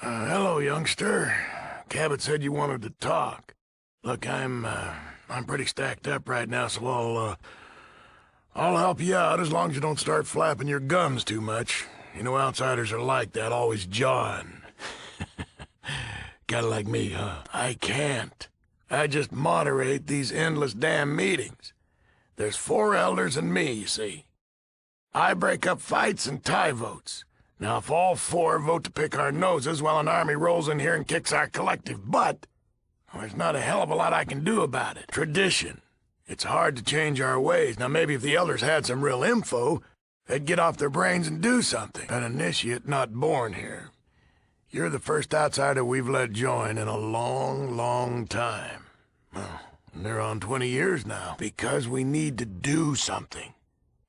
Hello, youngster. Cabot said you wanted to talk. Look, I'm pretty stacked up right now, so I'll help you out as long as you don't start flapping your gums too much. You know outsiders are like that, always jawing. Kinda like me, huh? I can't. I just moderate these endless damn meetings. There's 4 elders and me, you see. I break up fights and tie votes. Now, if all 4 vote to pick our noses while an army rolls in here and kicks our collective butt, well, there's not a hell of a lot I can do about it. Tradition. It's hard to change our ways. Now, maybe if the elders had some real info, they'd get off their brains and do something. An initiate not born here. You're the first outsider we've let join in a long, long time. Well, they're on 20 years now. Because we need to do something.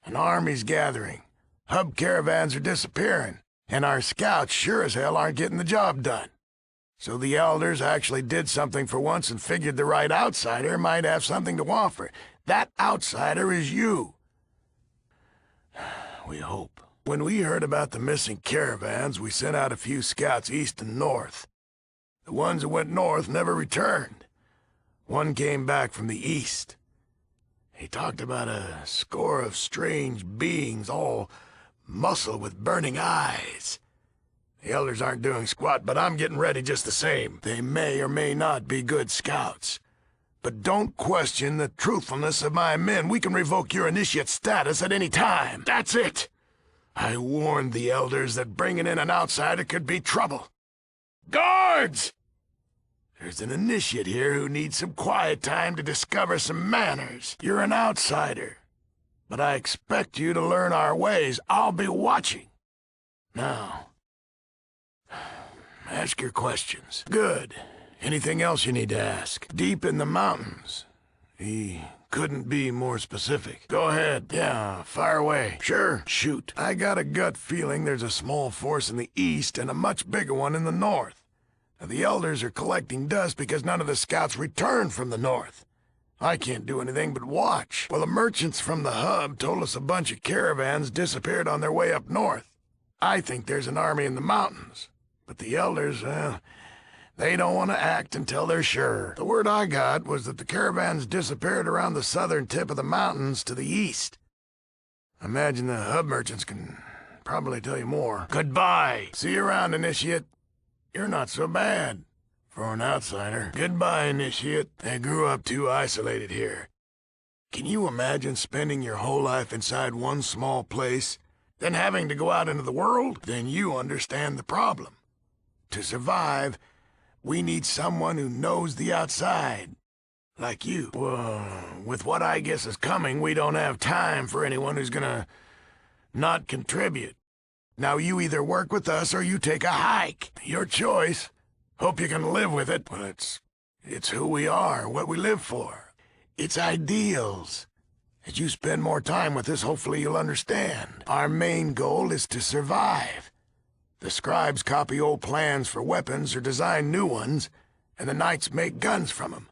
An army's gathering. Hub caravans are disappearing. And our scouts sure as hell aren't getting the job done. So the elders actually did something for once and figured the right outsider might have something to offer. That outsider is you. We hope. When we heard about the missing caravans, we sent out a few scouts east and north. The ones that went north never returned. One came back from the east. He talked about a score of strange beings, all muscle with burning eyes. The elders aren't doing squat, but I'm getting ready just the same. They may or may not be good scouts. But don't question the truthfulness of my men. We can revoke your initiate status at any time. That's it! I warned the elders that bringing in an outsider could be trouble. Guards! There's an initiate here who needs some quiet time to discover some manners. You're an outsider, but I expect you to learn our ways. I'll be watching. Now, ask your questions. Good. Anything else you need to ask? Deep in the mountains. He couldn't be more specific. Go ahead. Yeah, fire away. Sure, shoot. I got a gut feeling there's a small force in the east and a much bigger one in the north. Now, the elders are collecting dust because none of the scouts returned from the north. I can't do anything but watch. Well, the merchants from the hub told us a bunch of caravans disappeared on their way up north. I think there's an army in the mountains. But the elders, they don't want to act until they're sure. The word I got was that the caravans disappeared around the southern tip of the mountains to the east. I imagine the hub merchants can probably tell you more. Goodbye. See you around, Initiate. You're not so bad for an outsider. Goodbye, Initiate. They grew up too isolated here. Can you imagine spending your whole life inside one small place, then having to go out into the world? Then you understand the problem. To survive, we need someone who knows the outside. Like you. Well, with what I guess is coming, we don't have time for anyone who's gonna not contribute. Now you either work with us or you take a hike. Your choice. Hope you can live with it. Well, it's who we are, what we live for. It's ideals. As you spend more time with us, hopefully you'll understand. Our main goal is to survive. The scribes copy old plans for weapons or design new ones, and the knights make guns from them.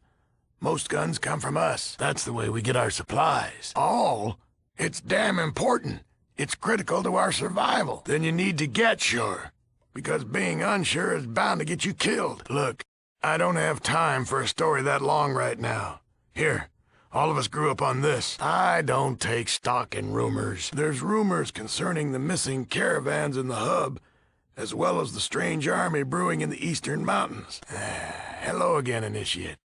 Most guns come from us. That's the way we get our supplies. All? It's damn important. It's critical to our survival. Then you need to get sure, because being unsure is bound to get you killed. Look, I don't have time for a story that long right now. Here, all of us grew up on this. I don't take stock in rumors. There's rumors concerning the missing caravans in the hub, as well as the strange army brewing in the eastern mountains. Hello again, Initiate.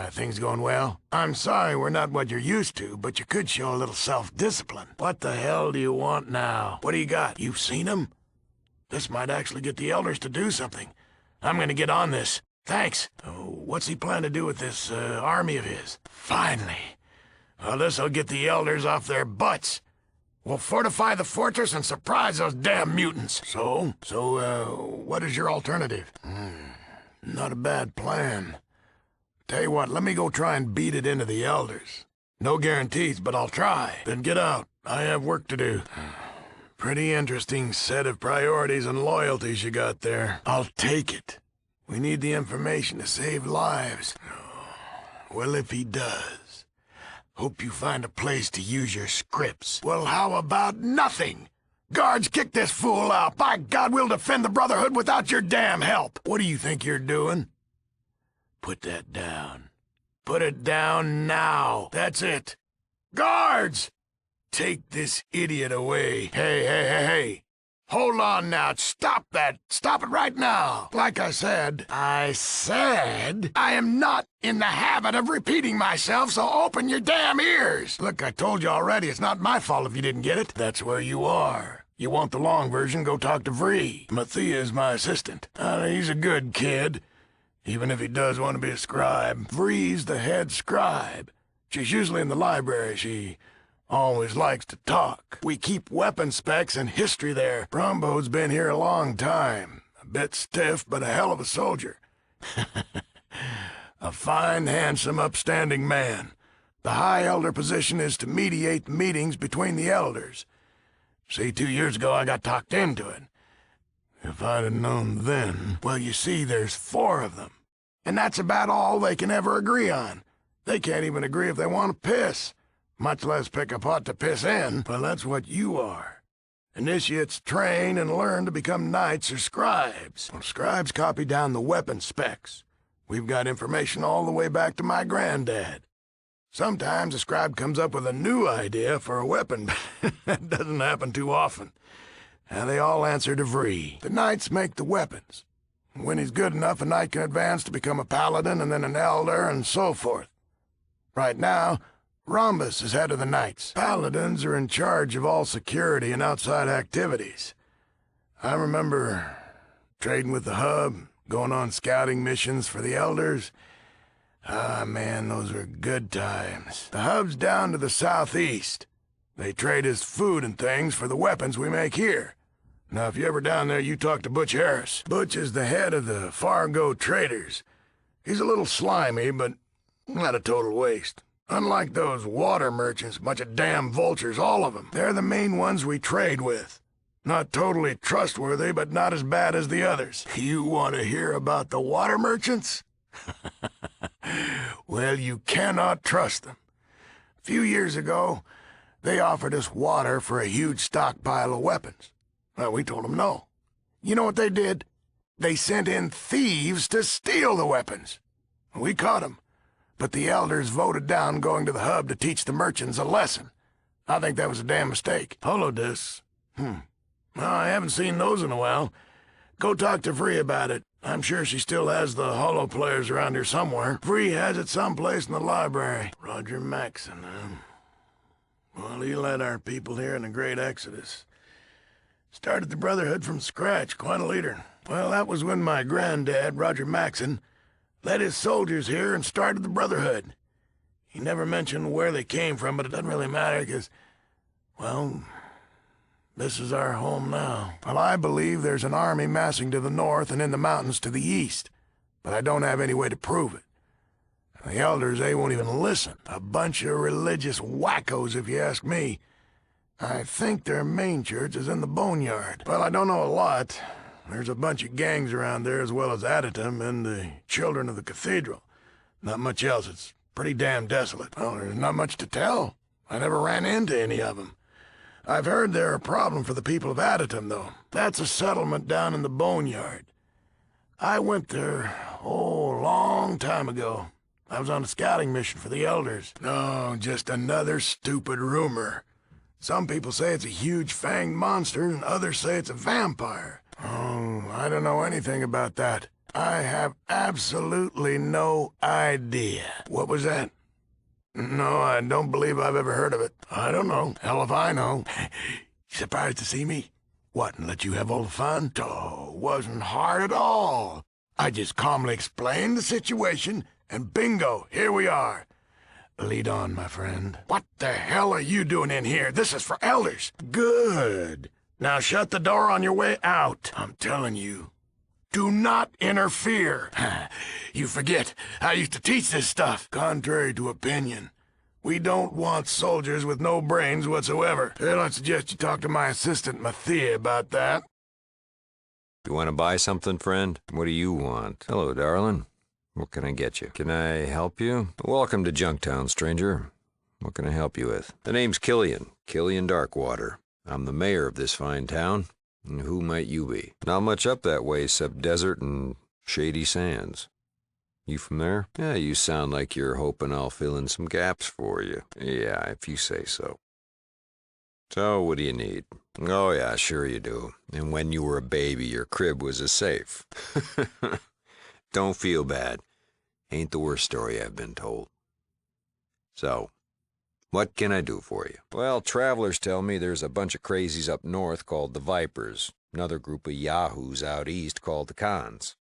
Things going well? I'm sorry we're not what you're used to, but you could show a little self-discipline. What the hell do you want now? What do you got? You've seen him? This might actually get the elders to do something. I'm gonna get on this. Thanks. What's he plan to do with this, army of his? Finally. Well, this'll get the elders off their butts. We'll fortify the fortress and surprise those damn mutants. So, what is your alternative? Not a bad plan. Tell you what, let me go try and beat it into the elders. No guarantees, but I'll try. Then get out. I have work to do. Pretty interesting set of priorities and loyalties you got there. I'll take it. We need the information to save lives. Well, if he does, hope you find a place to use your scripts. Well, how about nothing? Guards, kick this fool out. By God, we'll defend the Brotherhood without your damn help. What do you think you're doing? Put that down. Put it down now. That's it. Guards! Take this idiot away. Hey. Hold on now. Stop that. Stop it right now. Like I said I am not in the habit of repeating myself, so open your damn ears. Look, I told you already, it's not my fault if you didn't get it. That's where you are. You want the long version, go talk to Vree. Mathia is my assistant. He's a good kid, even if he does want to be a scribe. Vree's the head scribe. She's usually in the library. She always likes to talk. We keep weapon specs and history there. Brombo's been here a long time. A bit stiff, but a hell of a soldier. A fine, handsome, upstanding man. The High Elder position is to mediate meetings between the elders. See, 2 years ago I got talked into it. If I'd have known then... Well, you see, there's 4 of them. And that's about all they can ever agree on. They can't even agree if they want to piss. Much less pick a pot to piss in. Well, that's what you are. Initiates train and learn to become knights or scribes. Well, scribes copy down the weapon specs. We've got information all the way back to my granddad. Sometimes a scribe comes up with a new idea for a weapon. That doesn't happen too often. And they all answer to Vree. The knights make the weapons. When he's good enough, a knight can advance to become a paladin and then an elder and so forth. Right now, Rhombus is head of the Knights. Paladins are in charge of all security and outside activities. I remember trading with the Hub, going on scouting missions for the Elders. Ah, man, those were good times. The Hub's down to the southeast. They trade us food and things for the weapons we make here. Now, if you're ever down there, you talk to Butch Harris. Butch is the head of the Fargo Traders. He's a little slimy, but not a total waste. Unlike those water merchants, bunch of damn vultures, all of them. They're the main ones we trade with. Not totally trustworthy, but not as bad as the others. You want to hear about the water merchants? Well, you cannot trust them. A few years ago, they offered us water for a huge stockpile of weapons. Well, we told them no. You know what they did? They sent in thieves to steal the weapons. We caught them. But the elders voted down going to the Hub to teach the merchants a lesson. I think that was a damn mistake. Holodiscs? Well, I haven't seen those in a while. Go talk to Vree about it. I'm sure she still has the holo players around here somewhere. Vree has it someplace in the library. Roger Maxson, Well, he led our people here in the Great Exodus. Started the Brotherhood from scratch, quite a leader. Well, that was when my granddad, Roger Maxson, led his soldiers here and started the Brotherhood. He never mentioned where they came from, but it doesn't really matter because, well, this is our home now. Well, I believe there's an army massing to the north and in the mountains to the east, but I don't have any way to prove it. The elders, they won't even listen. A bunch of religious wackos, if you ask me. I think their main church is in the Boneyard. Well, I don't know a lot. There's a bunch of gangs around there as well as Aditum and the Children of the Cathedral. Not much else. It's pretty damn desolate. Well, there's not much to tell. I never ran into any of them. I've heard they're a problem for the people of Aditum, though. That's a settlement down in the Boneyard. I went there, a long time ago. I was on a scouting mission for the Elders. No, just another stupid rumor. Some people say it's a huge fanged monster, and others say it's a vampire. Oh, I don't know anything about that. I have absolutely no idea. What was that? No, I don't believe I've ever heard of it. I don't know. Hell if I know. Surprised to see me? What, and let you have all the fun? Oh, wasn't hard at all. I just calmly explained the situation, and bingo, here we are. Lead on, my friend. What the hell are you doing in here? This is for elders. Good. Now shut the door on your way out. I'm telling you, do not interfere. You forget, I used to teach this stuff. Contrary to opinion, we don't want soldiers with no brains whatsoever. Well, I suggest you talk to my assistant, Mathia, about that. You want to buy something, friend? What do you want? Hello, darling. What can I get you? Can I help you? Welcome to Junktown, stranger. What can I help you with? The name's Killian Darkwater. I'm the mayor of this fine town. And who might you be? Not much up that way except desert and shady sands. You from there? Yeah, you sound like you're hoping I'll fill in some gaps for you. Yeah, if you say so. So, what do you need? Oh, yeah, sure you do. And when you were a baby, your crib was a safe. Don't feel bad. Ain't the worst story I've been told. So, what can I do for you? Well, travelers tell me there's a bunch of crazies up north called the Vipers, another group of yahoos out east called the Cons.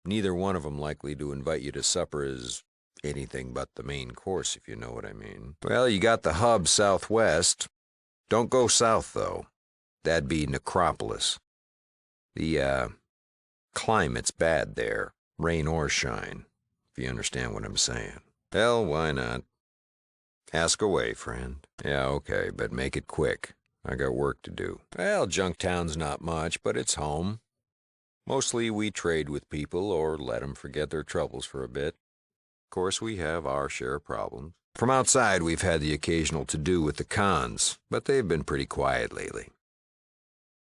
Neither one of them likely to invite you to supper as anything but the main course, if you know what I mean. Well, you got the hub southwest. Don't go south, though. That'd be Necropolis. The, climate's bad there, rain or shine, if you understand what I'm saying. Hell, why not? Ask away, friend. Yeah, okay, but make it quick. I got work to do. Well, Junktown's not much, but it's home. Mostly we trade with people or let 'em forget their troubles for a bit. Of course, we have our share of problems. From outside, we've had the occasional to-do with the Cons, but they've been pretty quiet lately.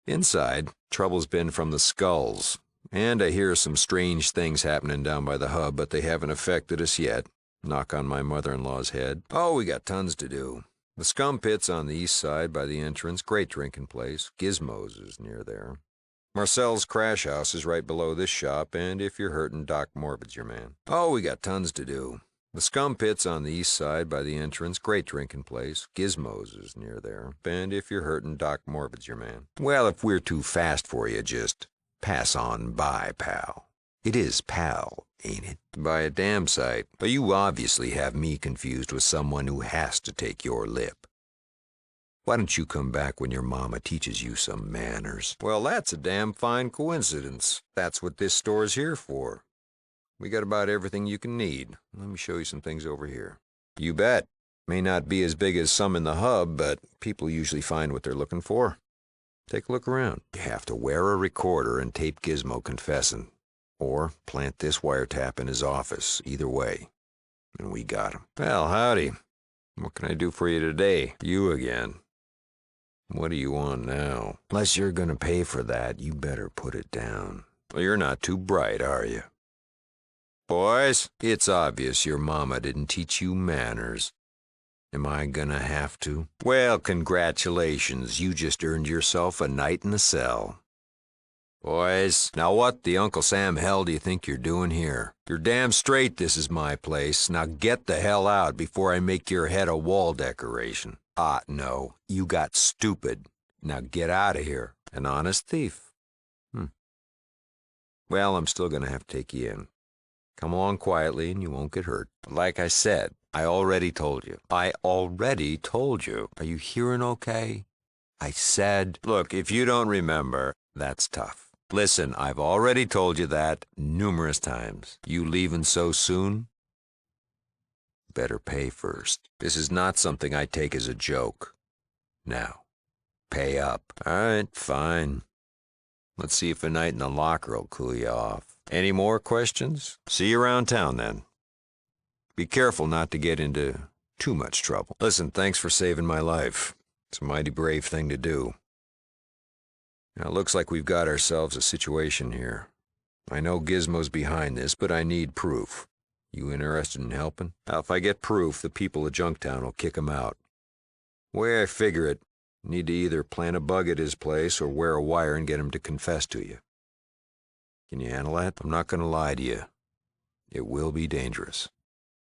Inside, trouble's been from the Skulls, and I hear some strange things happening down by the hub, but they haven't affected us yet. Knock on my mother-in-law's head. Oh, we got tons to do. The Scum Pit's on the east side by the entrance, great drinking place. Gizmo's is near there. Marcel's Crash House is right below this shop, and if you're hurting, Doc Morbid's your man. Oh, we got tons to do. The Scum Pit's on the east side by the entrance, great drinking place. Gizmo's is near there, and if you're hurting, Doc Morbid's your man. Well, if we're too fast for you, just pass on by, pal. It is pal, ain't it? By a damn sight. But you obviously have me confused with someone who has to take your lip. Why don't you come back when your mama teaches you some manners? Well, that's a damn fine coincidence. That's what this store's here for. We got about everything you can need. Let me show you some things over here. You bet. May not be as big as some in the hub, but people usually find what they're looking for. Take a look around. You have to wear a recorder and tape Gizmo confessing. Or plant this wiretap in his office. Either way. And we got him. Well, howdy. What can I do for you today? You again. What do you want now? Unless you're gonna pay for that, you better put it down. Well, you're not too bright, are you? Boys, it's obvious your mama didn't teach you manners. Am I gonna have to? Well, congratulations. You just earned yourself a night in the cell. Boys, now what the Uncle Sam hell do you think you're doing here? You're damn straight this is my place. Now get the hell out before I make your head a wall decoration. No, you got stupid. Now get out of here. An honest thief. Well, I'm still gonna have to take you in. Come along quietly and you won't get hurt. Like I said, I already told you. I already told you. Are you hearing okay? I said, look, if you don't remember, that's tough. Listen, I've already told you that numerous times. You leaving so soon? Better pay first. This is not something I take as a joke. Now, pay up. All right, fine. Let's see if a night in the locker will cool you off. Any more questions? See you around town, then. Be careful not to get into too much trouble. Listen, thanks for saving my life. It's a mighty brave thing to do. Now, it looks like we've got ourselves a situation here. I know Gizmo's behind this, but I need proof. You interested in helping? Now, if I get proof, the people of Junktown will kick him out. The way I figure it, need to either plant a bug at his place or wear a wire and get him to confess to you. Can you handle that? I'm not going to lie to you. It will be dangerous.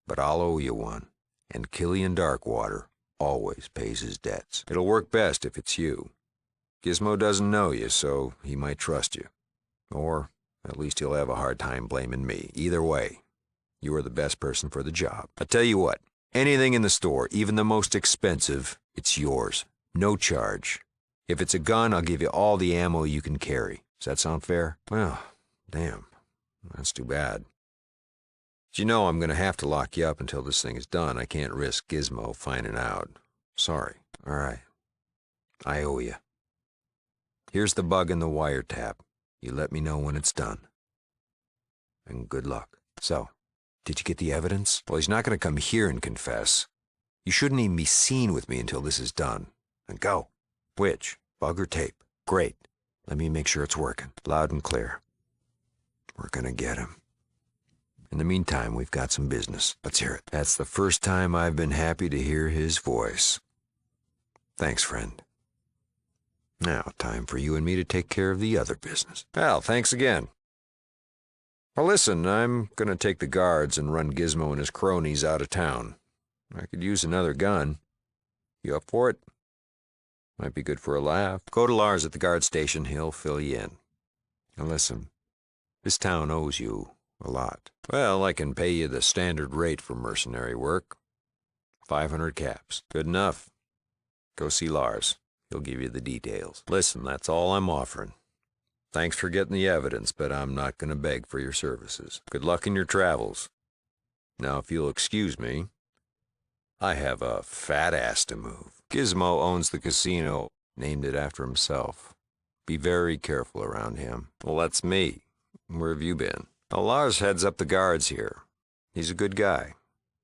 But I'll owe you one. And Killian Darkwater always pays his debts. It'll work best if it's you. Gizmo doesn't know you, so he might trust you. Or at least he'll have a hard time blaming me. Either way, you are the best person for the job. I tell you what, anything in the store, even the most expensive, it's yours. No charge. If it's a gun, I'll give you all the ammo you can carry. Does that sound fair? Well, damn. That's too bad. But you know I'm going to have to lock you up until this thing is done. I can't risk Gizmo finding out. Sorry. All right. I owe you. Here's the bug and the wiretap. You let me know when it's done. And good luck. So, did you get the evidence? Well, he's not going to come here and confess. You shouldn't even be seen with me until this is done. And go. Which? Bug or tape? Great. Let me make sure it's working. Loud and clear. We're gonna get him. In the meantime, we've got some business. Let's hear it. That's the first time I've been happy to hear his voice. Thanks, friend. Now, time for you and me to take care of the other business. Well, thanks again. Well, listen, I'm gonna take the guards and run Gizmo and his cronies out of town. I could use another gun. You up for it? Might be good for a laugh. Go to Lars at the guard station. He'll fill you in. And listen, this town owes you a lot. Well, I can pay you the standard rate for mercenary work. 500 caps. Good enough. Go see Lars. He'll give you the details. Listen, that's all I'm offering. Thanks for getting the evidence, but I'm not going to beg for your services. Good luck in your travels. Now, if you'll excuse me, I have a fat ass to move. Gizmo owns the casino, named it after himself. Be very careful around him. Well, that's me. Where have you been? Well, Lars heads up the guards here. He's a good guy.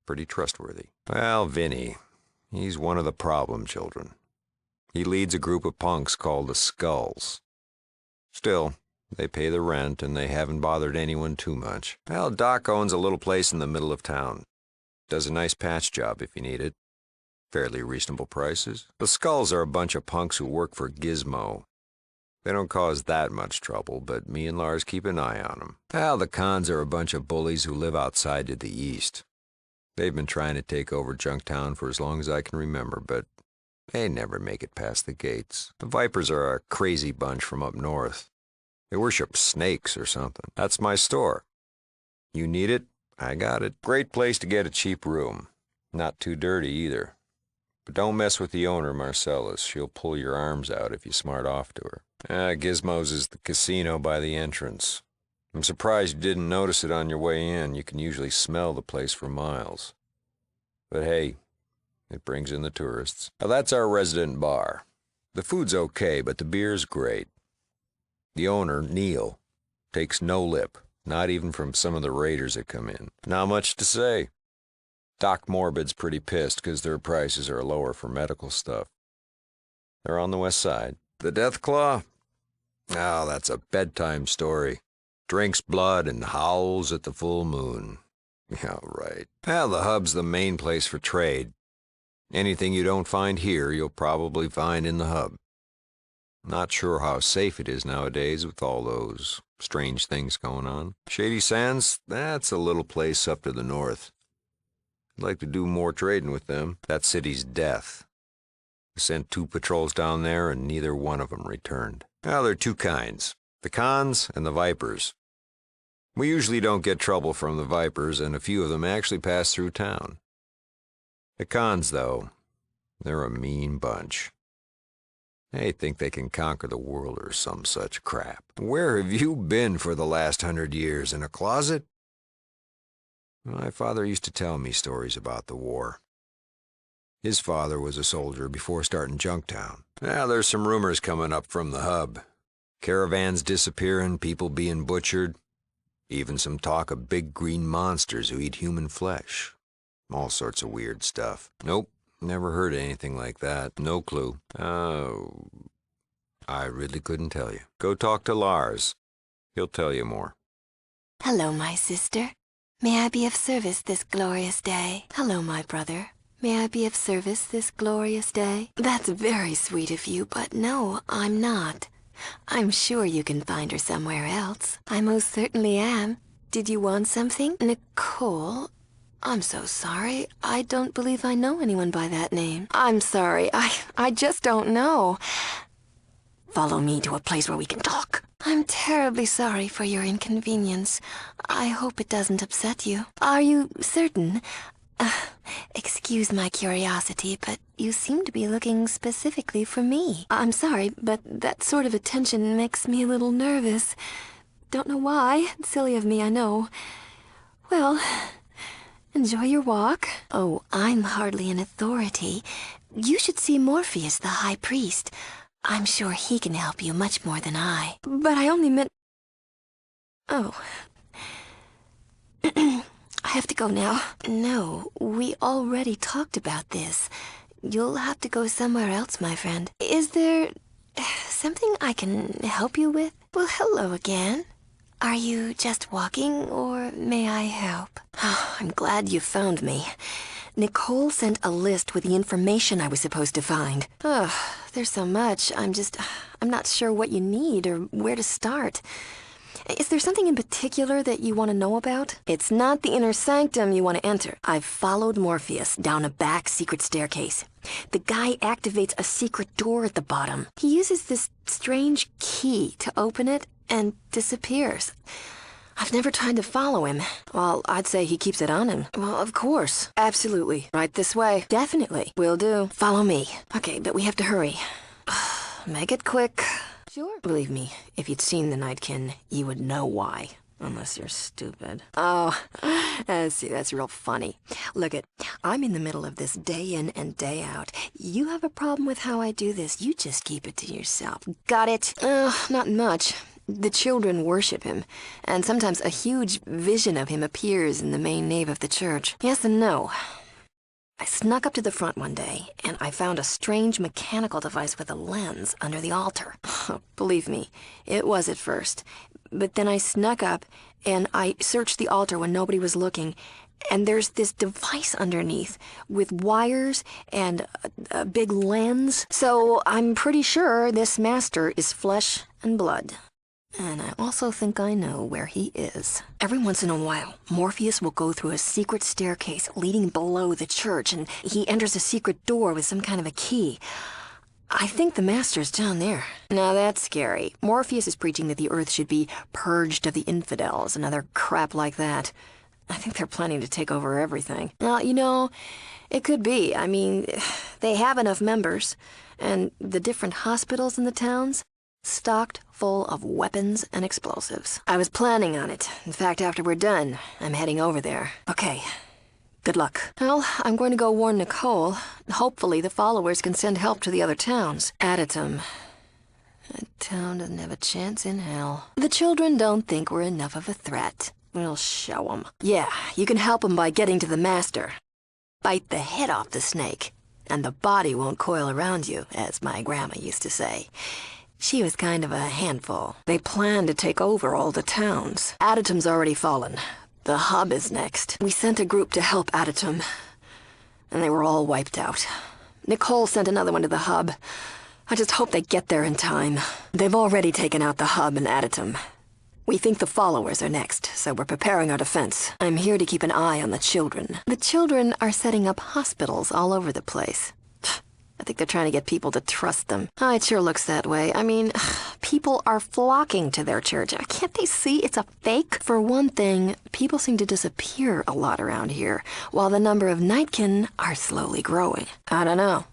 Pretty trustworthy. Well, Vinny, he's one of the problem children. He leads a group of punks called the Skulls. Still, they pay the rent and they haven't bothered anyone too much. Well, Doc owns a little place in the middle of town. Does a nice patch job if you need it. Fairly reasonable prices. The Skulls are a bunch of punks who work for Gizmo. They don't cause that much trouble, but me and Lars keep an eye on them. Well, the Cons are a bunch of bullies who live outside to the east. They've been trying to take over Junktown for as long as I can remember, but they never make it past the gates. The Vipers are a crazy bunch from up north. They worship snakes or something. That's my store. You need it? I got it. Great place to get a cheap room. Not too dirty either. But don't mess with the owner, Marcellus. She'll pull your arms out if you smart off to her. Gizmo's is the casino by the entrance. I'm surprised you didn't notice it on your way in. You can usually smell the place for miles. But hey, it brings in the tourists. Now that's our resident bar. The food's okay, but the beer's great. The owner, Neil, takes no lip, not even from some of the raiders that come in. Not much to say. Doc Morbid's pretty pissed because their prices are lower for medical stuff. They're on the west side. The Death Claw? Oh, that's a bedtime story. Drinks blood and howls at the full moon. Yeah, right. Well, the hub's the main place for trade. Anything you don't find here, you'll probably find in the hub. Not sure how safe it is nowadays with all those strange things going on. Shady Sands? That's a little place up to the north. I'd like to do more trading with them. That city's death. I sent 2 patrols down there and neither one of them returned. Well, there are 2 kinds. The Cons and the Vipers. We usually don't get trouble from the Vipers, and a few of them actually pass through town. The Cons, though, they're a mean bunch. They think they can conquer the world or some such crap. Where have you been for the last 100 years? In a closet? My father used to tell me stories about the war. His father was a soldier before starting Junktown. Now there's some rumors coming up from the hub. Caravans disappearing, people being butchered. Even some talk of big green monsters who eat human flesh. All sorts of weird stuff. Nope, never heard anything like that. No clue. Oh, I really couldn't tell you. Go talk to Lars. He'll tell you more. Hello, my sister. May I be of service this glorious day? Hello, my brother. May I be of service this glorious day? That's very sweet of you, but no, I'm not. I'm sure you can find her somewhere else. I most certainly am. Did you want something? Nicole? I'm so sorry. I don't believe I know anyone by that name. I'm sorry. I just don't know. Follow me to a place where we can talk. I'm terribly sorry for your inconvenience. I hope it doesn't upset you. Are you certain? Excuse my curiosity, but you seem to be looking specifically for me. I'm sorry, but that sort of attention makes me a little nervous. Don't know why. Silly of me, I know. Well, enjoy your walk. Oh, I'm hardly an authority. You should see Morpheus, the High Priest. I'm sure he can help you much more than I. But I only meant... Oh. I have to go now. No, we already talked about this. You'll have to go somewhere else, my friend. Is there something I can help you with? Well, hello again. Are you just walking, or may I help? I'm glad you found me. Nicole sent a list with the information I was supposed to find. There's so much. I'm not sure what you need or where to start. Is there something in particular that you want to know about? It's not the inner sanctum you want to enter. I've followed Morpheus down a back secret staircase. The guy activates a secret door at the bottom. He uses this strange key to open it and disappears. I've never tried to follow him. Well, I'd say he keeps it on him. Well, of course. Absolutely. Right this way. Definitely. Will do. Follow me. Okay, but we have to hurry. Make it quick. Sure. Believe me, if you'd seen the Nightkin, you would know why. Unless you're stupid. Oh, see, that's real funny. Look I'm in the middle of this day in and day out. You have a problem with how I do this, you just keep it to yourself. Got it? Not much. The children worship him, and sometimes a huge vision of him appears in the main nave of the church. Yes and no. I snuck up to the front one day, and I found a strange mechanical device with a lens under the altar. Believe me, it was at first. But then I snuck up, and I searched the altar when nobody was looking, and there's this device underneath with wires and a big lens. So I'm pretty sure this master is flesh and blood. And I also think I know where he is. Every once in a while, Morpheus will go through a secret staircase leading below the church, and he enters a secret door with some kind of a key. I think the master's down there. Now that's scary. Morpheus is preaching that the earth should be purged of the infidels and other crap like that. I think they're planning to take over everything. Well, it could be. I mean, they have enough members, and the different hospitals in the towns stocked full of weapons and explosives. I was planning on it. In fact, after we're done, I'm heading over there. Okay, good luck. Well, I'm going to go warn Nicole. Hopefully the followers can send help to the other towns. Aditum. That town doesn't have a chance in hell. The children don't think we're enough of a threat. We'll show 'em. Yeah, you can help 'em by getting to the master. Bite the head off the snake, and the body won't coil around you, as my grandma used to say. She was kind of a handful. They plan to take over all the towns. Aditum's already fallen. The hub is next. We sent a group to help Aditum, and they were all wiped out. Nicole sent another one to the hub. I just hope they get there in time. They've already taken out the hub and Aditum. We think the followers are next, so we're preparing our defense. I'm here to keep an eye on the children. The children are setting up hospitals all over the place. I think they're trying to get people to trust them. It sure looks that way. I mean, people are flocking to their church. Can't they see it's a fake? For one thing, people seem to disappear a lot around here, while the number of Nightkin are slowly growing. I don't know.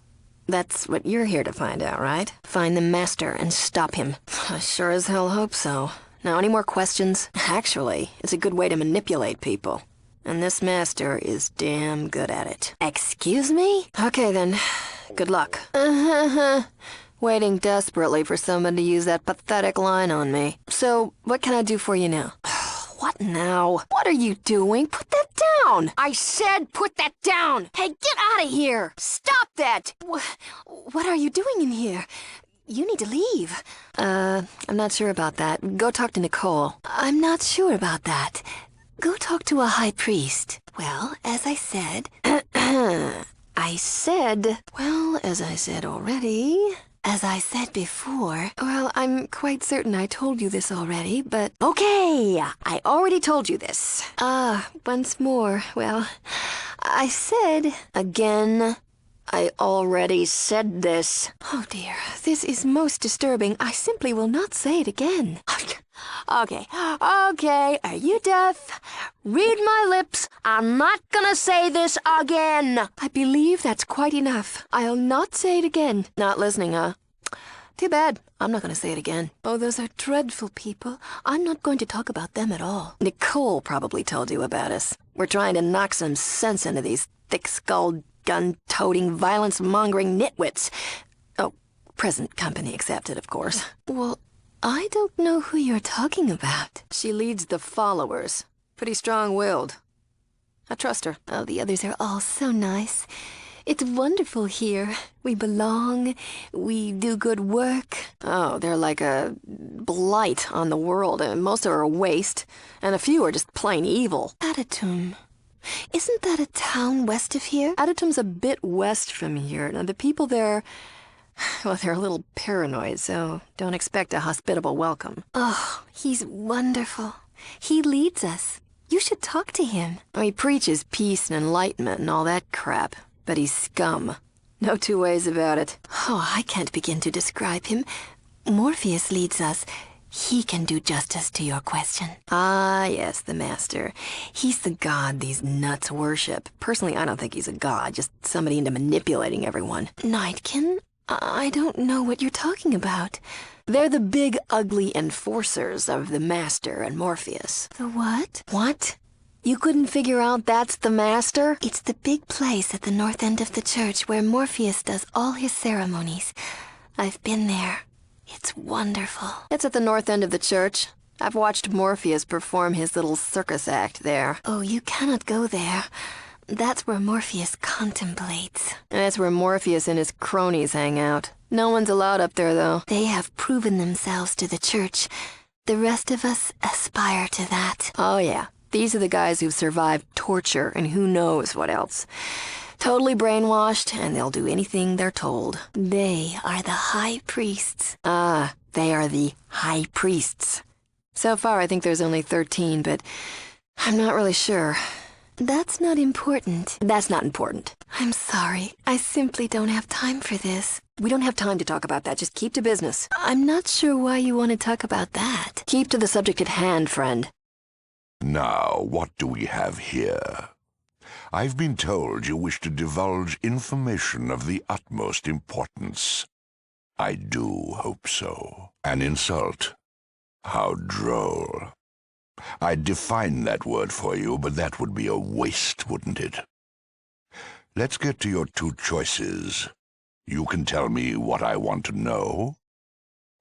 That's what you're here to find out, right? Find the master and stop him. I sure as hell hope so. Now, any more questions? Actually, it's a good way to manipulate people. And this master is damn good at it. Excuse me? Okay, then. Good luck. Waiting desperately for someone to use that pathetic line on me. So, what can I do for you now? What now? What are you doing? Put that down! I said put that down! Hey, get out of here! Stop that! What are you doing in here? You need to leave. I'm not sure about that. Go talk to Nicole. I'm not sure about that. Go talk to a high priest. Well, as I said... as I said already... As I said before... Well, I'm quite certain I told you this already, but... Okay, I already told you this. Once more. Well, I said... Again... I already said this. Oh dear, this is most disturbing. I simply will not say it again. Okay, are you deaf? Read my lips. I'm not gonna say this again. I believe that's quite enough. I'll not say it again. Not listening, huh? Too bad. I'm not gonna say it again. Oh, those are dreadful people. I'm not going to talk about them at all. Nicole probably told you about us. We're trying to knock some sense into these thick-skulled, gun-toting, violence-mongering nitwits. Oh, present company accepted, of course. Well, I don't know who you're talking about. She leads the followers. Pretty strong-willed. I trust her. Oh, the others are all so nice. It's wonderful here. We belong. We do good work. Oh, they're like a blight on the world, and most are a waste, and a few are just plain evil. Adytum. Isn't that a town west of here? Adytum's a bit west from here. Now, the people there, well, they're a little paranoid, so don't expect a hospitable welcome. Oh, he's wonderful. He leads us. You should talk to him. He preaches peace and enlightenment and all that crap, but he's scum. No two ways about it. Oh, I can't begin to describe him. Morpheus leads us. He can do justice to your question. Ah, yes, the Master. He's the god these nuts worship. Personally, I don't think he's a god, just somebody into manipulating everyone. Nightkin? I don't know what you're talking about. They're the big, ugly enforcers of the Master and Morpheus. The what? What? You couldn't figure out that's the Master? It's the big place at the north end of the church where Morpheus does all his ceremonies. I've been there. It's wonderful. It's at the north end of the church. I've watched Morpheus perform his little circus act there. Oh, you cannot go there. That's where Morpheus contemplates. And that's where Morpheus and his cronies hang out. No one's allowed up there, though. They have proven themselves to the church. The rest of us aspire to that. Oh, yeah. These are the guys who've survived torture and who knows what else. Totally brainwashed, and they'll do anything they're told. They are the high priests. Ah, they are the high priests. So far, I think there's only 13, but I'm not really sure. That's not important. That's not important. I'm sorry. I simply don't have time for this. We don't have time to talk about that. Just keep to business. I'm not sure why you want to talk about that. Keep to the subject at hand, friend. Now, what do we have here? I've been told you wish to divulge information of the utmost importance. I do hope so. An insult? How droll. I'd define that word for you, but that would be a waste, wouldn't it? Let's get to your two choices. You can tell me what I want to know,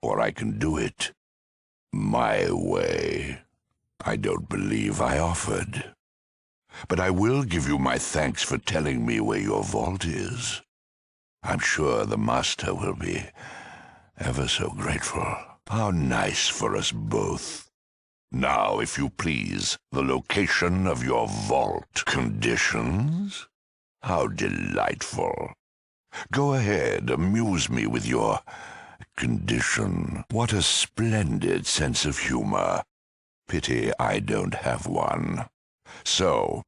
or I can do it my way. I don't believe I offered. But I will give you my thanks for telling me where your vault is. I'm sure the Master will be ever so grateful. How nice for us both. Now, if you please, the location of your vault. Conditions? How delightful. Go ahead, amuse me with your condition. What a splendid sense of humor. Pity I don't have one. So,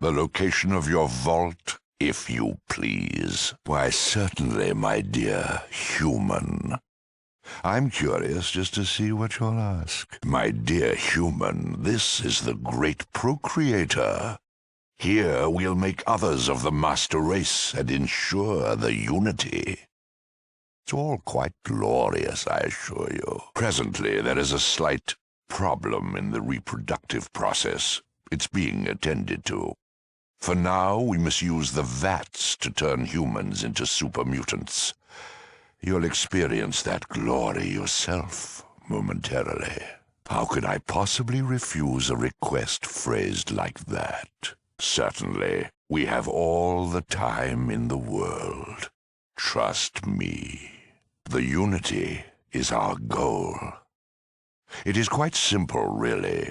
the location of your vault, if you please. Why, certainly, my dear human. I'm curious just to see what you'll ask. My dear human, this is the great procreator. Here we'll make others of the master race and ensure the unity. It's all quite glorious, I assure you. Presently, there is a slight problem in the reproductive process. It's being attended to. For now, we must use the vats to turn humans into super mutants. You'll experience that glory yourself momentarily. How could I possibly refuse a request phrased like that? Certainly, we have all the time in the world. Trust me. The unity is our goal. It is quite simple, really.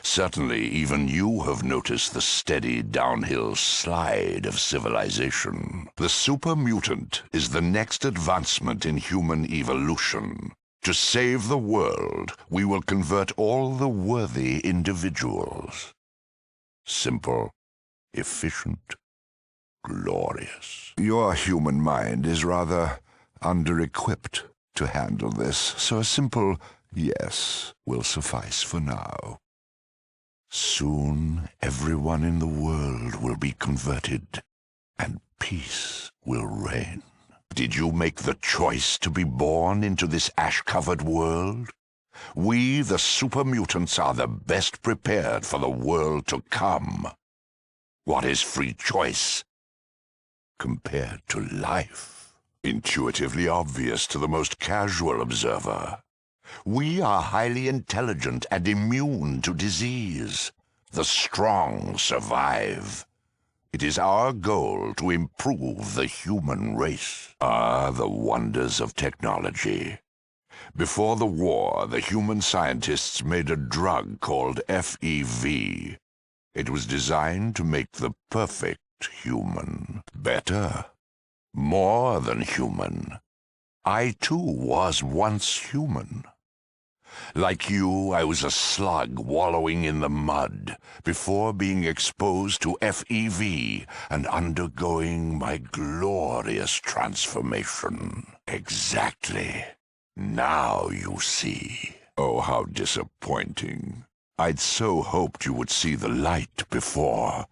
Certainly, even you have noticed the steady downhill slide of civilization. The super mutant is the next advancement in human evolution. To save the world, we will convert all the worthy individuals. Simple, efficient, glorious. Your human mind is rather under-equipped to handle this, so a simple yes will suffice for now. Soon everyone in the world will be converted, and peace will reign. Did you make the choice to be born into this ash-covered world? We, the super mutants, are the best prepared for the world to come. What is free choice compared to life? Intuitively obvious to the most casual observer. We are highly intelligent and immune to disease. The strong survive. It is our goal to improve the human race. Ah, the wonders of technology. Before the war, the human scientists made a drug called FEV. It was designed to make the perfect human. Better. More than human. I, too, was once human. Like you, I was a slug wallowing in the mud before being exposed to FEV and undergoing my glorious transformation. Exactly. Now you see. Oh, how disappointing. I'd so hoped you would see the light before.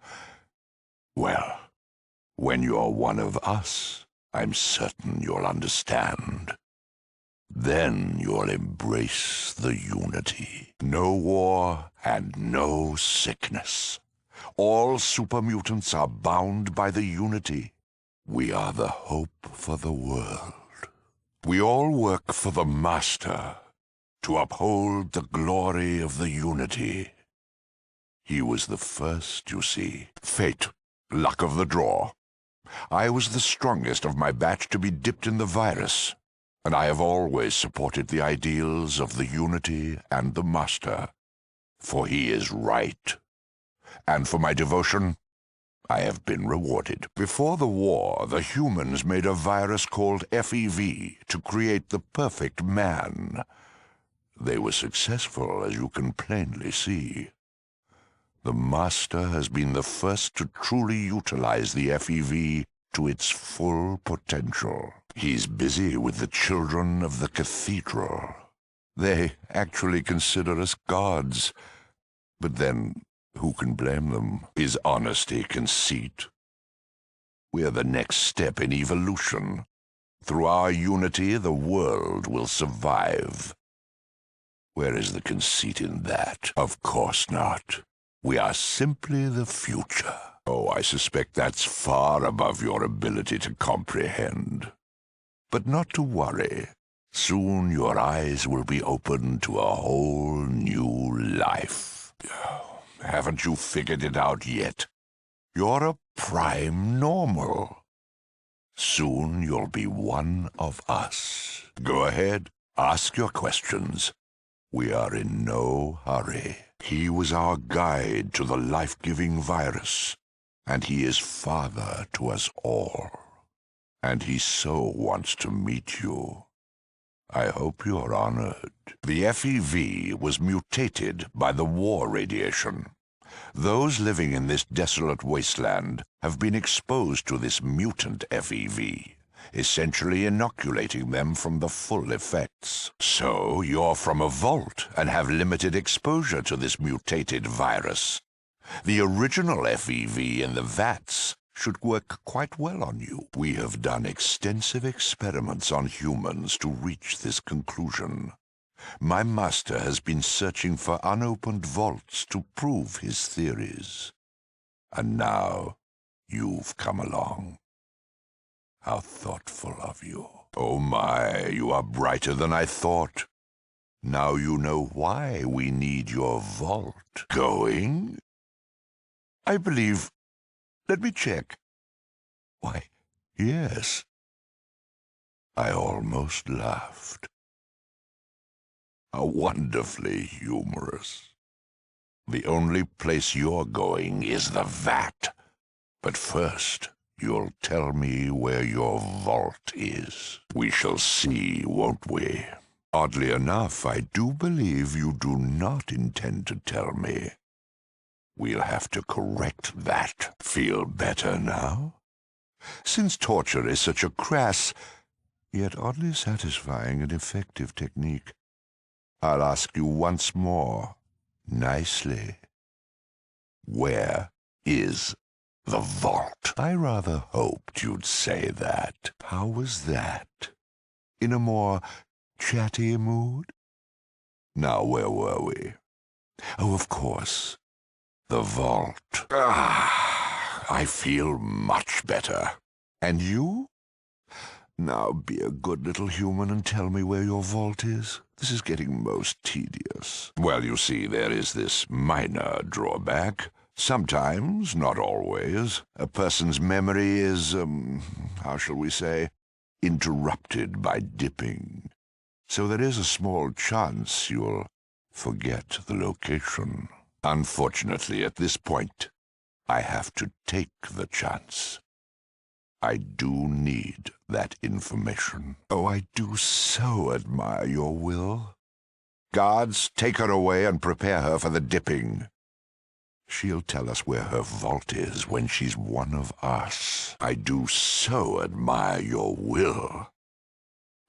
Well, when you're one of us, I'm certain you'll understand. Then you'll embrace the unity. No war and no sickness. All super mutants are bound by the unity. We are the hope for the world. We all work for the Master, to uphold the glory of the unity. He was the first, you see. Fate, luck of the draw. I was the strongest of my batch to be dipped in the virus, and I have always supported the ideals of the unity and the Master, for he is right. And for my devotion, I have been rewarded. Before the war, the humans made a virus called FEV to create the perfect man. They were successful, as you can plainly see. The Master has been the first to truly utilize the FEV to its full potential. He's busy with the children of the cathedral. They actually consider us gods. But then, who can blame them? Is honesty conceit? We're the next step in evolution. Through our unity, the world will survive. Where is the conceit in that? Of course not. We are simply the future. Oh, I suspect that's far above your ability to comprehend. But not to worry. Soon your eyes will be open to a whole new life. Haven't you figured it out yet? You're a prime normal. Soon you'll be one of us. Go ahead, ask your questions. We are in no hurry. He was our guide to the life-giving virus, and he is father to us all. And he so wants to meet you. I hope you're honored. The FEV was mutated by the war radiation. Those living in this desolate wasteland have been exposed to this mutant FEV, essentially inoculating them from the full effects. So you're from a vault and have limited exposure to this mutated virus. The original FEV in the vats should work quite well on you. We have done extensive experiments on humans to reach this conclusion. My master has been searching for unopened vaults to prove his theories. And now you've come along. How thoughtful of you. Oh my, you are brighter than I thought. Now you know why we need your vault. Going? I believe... Let me check. Why, yes. I almost laughed. How wonderfully humorous. The only place you're going is the vat. But first, you'll tell me where your vault is. We shall see, won't we? Oddly enough, I do believe you do not intend to tell me. We'll have to correct that. Feel better now? Since torture is such a crass, yet oddly satisfying and effective technique, I'll ask you once more, nicely. Where is the vault? I rather hoped you'd say that. How was that? In a more chatty mood? Now, where were we? Oh, of course. The vault. I feel much better. And you? Now be a good little human and tell me where your vault is. This is getting most tedious. Well, you see, there is this minor drawback. Sometimes, not always, a person's memory is, how shall we say, interrupted by dipping. So there is a small chance you'll forget the location. Unfortunately, at this point, I have to take the chance. I do need that information. Oh, I do so admire your will. Guards, take her away and prepare her for the dipping. She'll tell us where her vault is when she's one of us. I do so admire your will.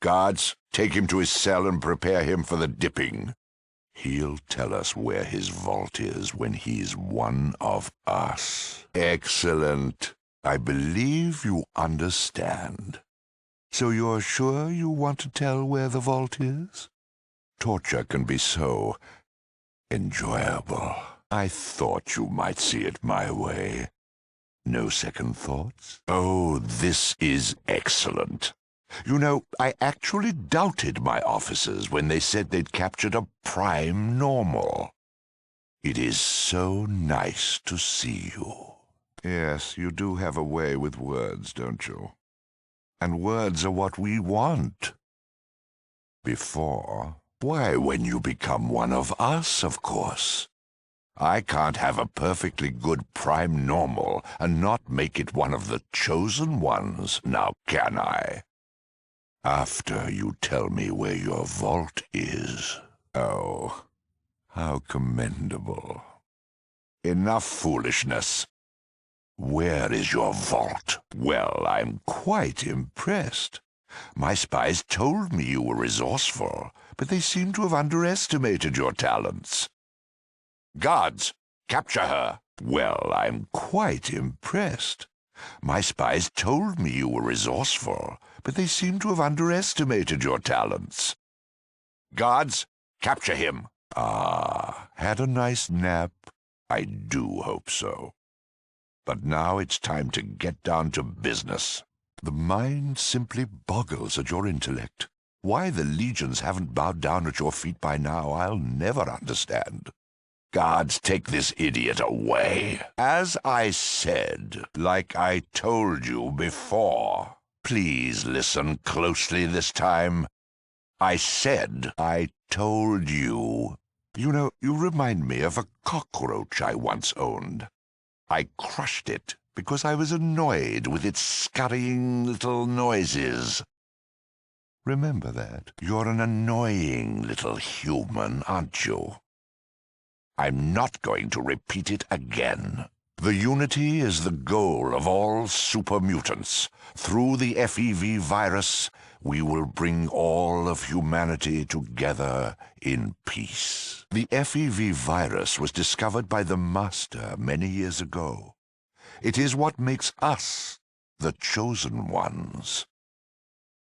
Guards, take him to his cell and prepare him for the dipping. He'll tell us where his vault is when he's one of us. Excellent. I believe you understand. So you're sure you want to tell where the vault is? Torture can be so enjoyable. I thought you might see it my way. No second thoughts? Oh, this is excellent. You know, I actually doubted my officers when they said they'd captured a prime normal. It is so nice to see you. Yes, you do have a way with words, don't you? And words are what we want. Before? Why, when you become one of us, of course. I can't have a perfectly good prime normal and not make it one of the chosen ones, now can I? After you tell me where your vault is. Oh, how commendable. Enough foolishness. Where is your vault? Well, I'm quite impressed. My spies told me you were resourceful, but they seem to have underestimated your talents. Guards, capture her. Well, I'm quite impressed. My spies told me you were resourceful, but they seem to have underestimated your talents. Guards, capture him. Ah, had a nice nap? I do hope so. But now it's time to get down to business. The mind simply boggles at your intellect. Why the legions haven't bowed down at your feet by now, I'll never understand. Guards, take this idiot away. As I said, like I told you before. Please listen closely this time. I said I told you. You know, you remind me of a cockroach I once owned. I crushed it because I was annoyed with its scurrying little noises. Remember that. You're an annoying little human, aren't you? I'm not going to repeat it again. The unity is the goal of all super mutants. Through the FEV virus, we will bring all of humanity together in peace. The FEV virus was discovered by the Master many years ago. It is what makes us the chosen ones.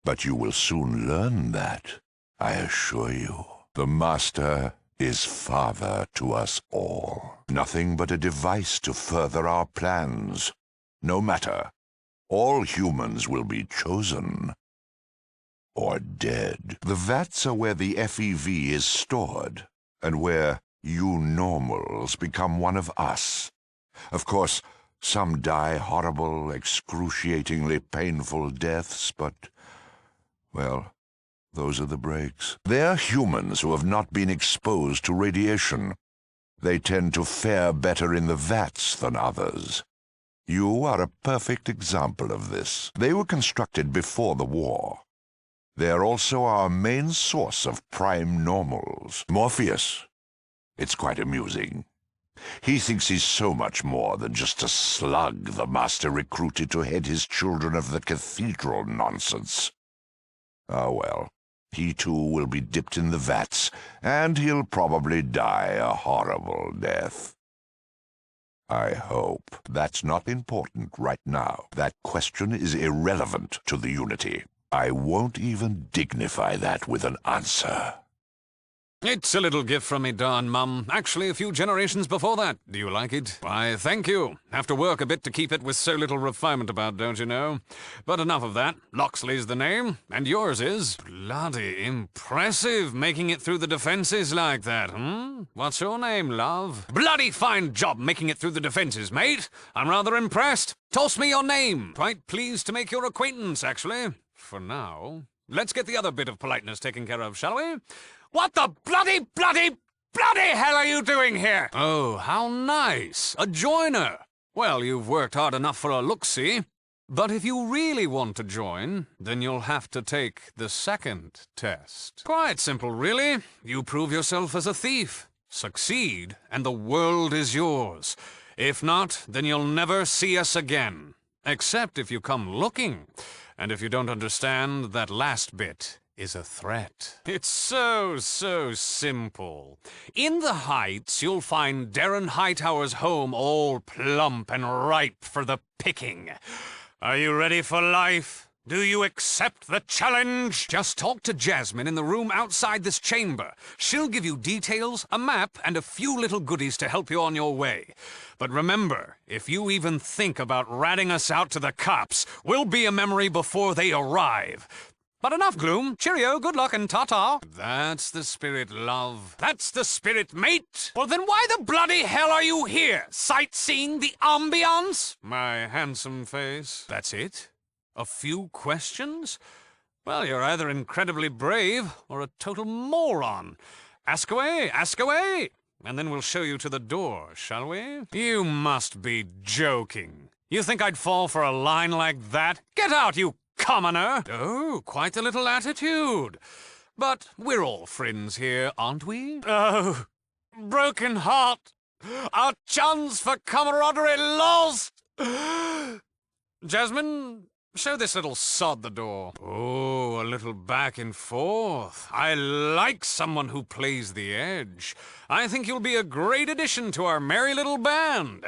But you will soon learn that, I assure you. The Master is father to us all. Nothing but a device to further our plans. No matter. All humans will be chosen. Or dead. The vats are where the FEV is stored, and where you normals become one of us. Of course, some die horrible, excruciatingly painful deaths, but, well, those are the breaks. They're humans who have not been exposed to radiation. They tend to fare better in the vats than others. You are a perfect example of this. They were constructed before the war. They're also our main source of prime normals. Morpheus. It's quite amusing. He thinks he's so much more than just a slug the Master recruited to head his Children of the Cathedral nonsense. Ah, well. He too will be dipped in the vats, and he'll probably die a horrible death. I hope. That's not important right now. That question is irrelevant to the Unity. I won't even dignify that with an answer. It's a little gift from me darn mum. Actually, a few generations before that. Do you like it? Why, thank you. Have to work a bit to keep it with so little refinement about, don't you know? But enough of that. Loxley's the name, and yours is. Bloody impressive, making it through the defences like that, What's your name, love? Bloody fine job making it through the defences, mate. I'm rather impressed. Toss me your name. Quite pleased to make your acquaintance, actually. For now. Let's get the other bit of politeness taken care of, shall we? What the bloody hell are you doing here? Oh, how nice. A joiner. Well, you've worked hard enough for a look-see. But if you really want to join, then you'll have to take the second test. Quite simple, really. You prove yourself as a thief. Succeed, and the world is yours. If not, then you'll never see us again. Except if you come looking. And if you don't understand that last bit is a threat. It's so simple. In the Heights, you'll find Darren Hightower's home all plump and ripe for the picking. Are you ready for life? Do you accept the challenge? Just talk to Jasmine in the room outside this chamber. She'll give you details, a map, and a few little goodies to help you on your way. But remember, if you even think about ratting us out to the cops, we'll be a memory before they arrive. But enough gloom. Cheerio, good luck, and ta-ta. That's the spirit, love. That's the spirit, mate. Well, then why the bloody hell are you here? Sightseeing the ambiance? My handsome face. That's it? A few questions? Well, you're either incredibly brave or a total moron. Ask away, and then we'll show you to the door, shall we? You must be joking. You think I'd fall for a line like that? Get out, you commoner! Oh, quite a little attitude. But we're all friends here, aren't we? Oh, broken heart. Our chance for camaraderie lost. Jasmine, show this little sod the door. Oh, a little back and forth. I like someone who plays the edge. I think you'll be a great addition to our merry little band.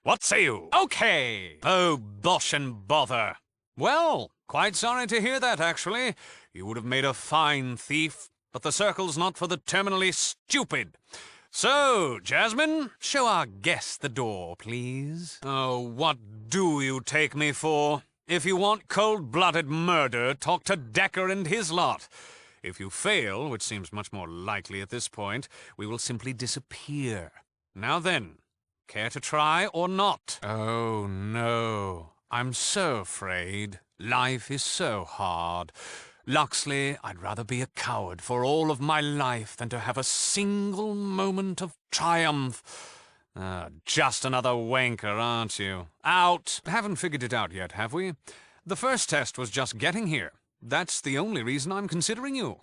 What say you? Okay. Oh, bosh and bother. Well, quite sorry to hear that, actually. You would have made a fine thief, but the circle's not for the terminally stupid. So, Jasmine, show our guest the door, please. Oh, what do you take me for? If you want cold-blooded murder, talk to Decker and his lot. If you fail, which seems much more likely at this point, we will simply disappear. Now then, care to try or not? Oh, no. I'm so afraid. Life is so hard. Loxley, I'd rather be a coward for all of my life than to have a single moment of triumph. Just another wanker, aren't you? Out! Haven't figured it out yet, have we? The first test was just getting here. That's the only reason I'm considering you.